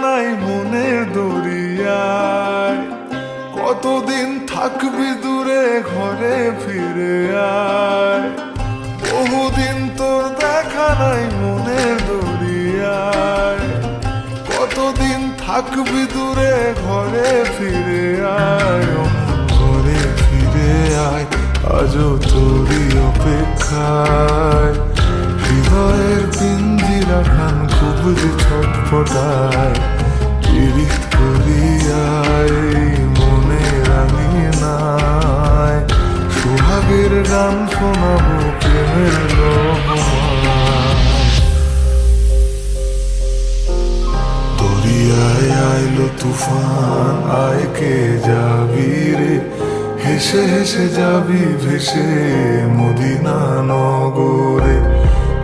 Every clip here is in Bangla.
নাই মনের দরিয়ায়। কতদিন থাকবি দূরে, ঘরে ফিরে আয়। বহুদিন তোর দেখা নাই মনের দরিয়ায়। কতদিন থাকবি দূরে, ঘরে ফিরে আয়। ঘরে ফিরে আয়, আজও তোরই অপেক্ষায়। হৃদয়ের পিঞ্জিরা খান খুব যে ছটফটায়। পীড়িত করিয়ায় মনে রাঙিনায়। সোহাগের গান শোনাবো প্রেমের লহমায়। দরিয়ায় আইলো তুফান, আয় কে যাবি রে। হেসে হেসে যাবি ভেসে মদিনা নগরে।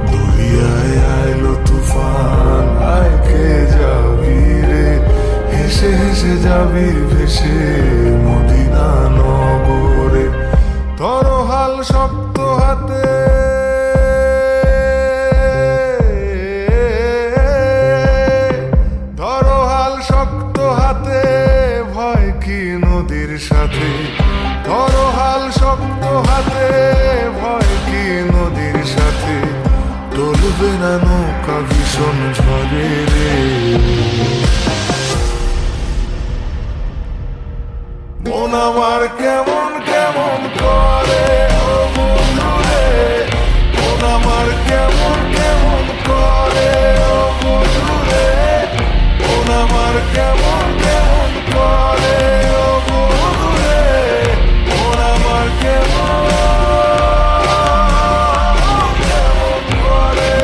দরিয়ায় আইলো তুফান, আয় কে যাবি রে। হেসে হেসে যাবি ভেসে মদিনা নগরে। ধরো হাল শক্ত হাতে, ধরো হাল শক্ত হাতে। ভয় কি নদীর সাথে, ধরো হাল শক্ত হাতে। ভয় কি নদীর সাথে, টলবে না নৌকা ভীষণ ঝড়ে রে। মন আমার কেমন কেমন করে ও বন্ধু রে। মন আমার কেমন কেমন করে ও বন্ধু রে। মন আমার কেমন কেমন করে ও বন্ধু রে। মন আমার কেমন কেমন করে।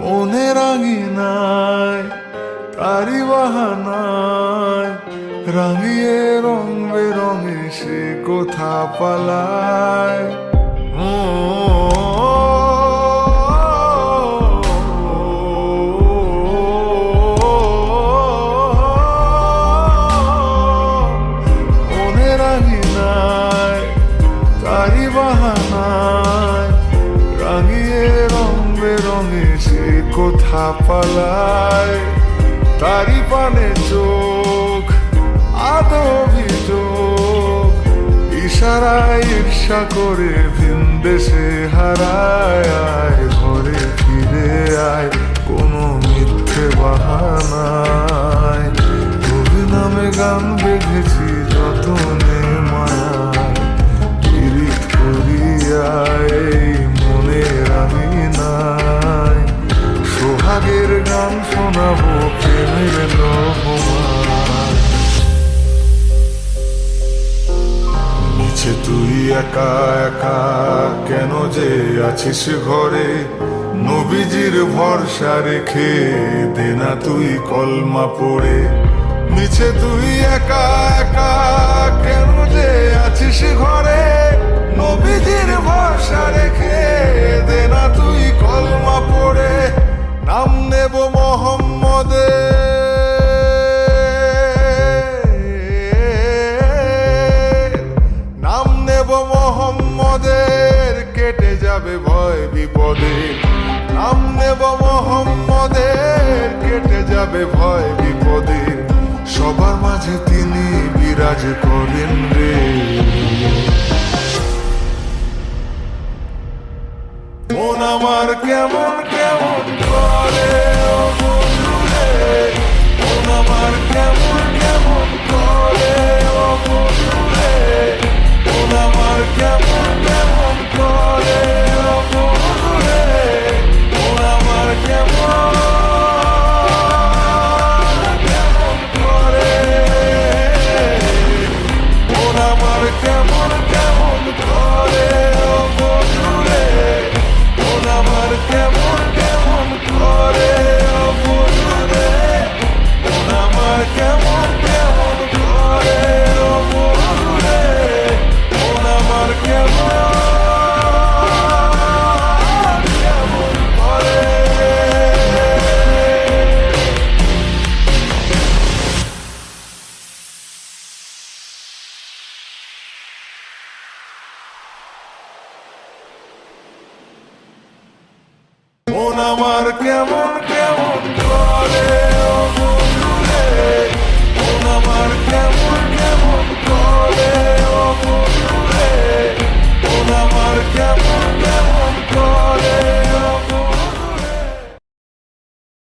মনে রাঙিনায় তারি বাহানায়। রাঙিয়ে রং বেরঙে সে কোথা পালায়। মনে রাঙিনায় তারি বাহানায়। রাঙিয়ে রং বেরঙে সে কোথা পালায়। তারি পানে চোখ আদো অভিযোগ। ইশারায় ঈর্ষা করে ভিন দেশে হারায়। আয় ঘরে ফিরে আয়, কোনো মিথ্যে বাহানায়। তোর নামে গান বেঁধেছি যতনে মায়ায়। পীড়িত করিয়ায় মনে রাঙিনায়। সোহাগের গান শোনাবো প্রেমের লহমায়। নিচে তুই একা একা কেন যে আছিস ঘরে। নবীজির ভরসা রেখে দেনা তুই কলমা পড়ে। নিচে তুই একা একা কেন যে আছিস ঘরে। নবীজির ভরসা রেখে দেনা তুই কলমা পড়ে। নাম নেব মোহাম্মদের, নাম নেব মোহাম্মদের। কেটে যাবে ভয় বিপদে, নাম নেব মোহাম্মদের। কেটে যাবে ভয় বিপদে, সবার মাঝে তিনি বিরাজ করেন রে। মন আমার কেমন কেমন করে ও বন্ধু রে। মন আমার কেমন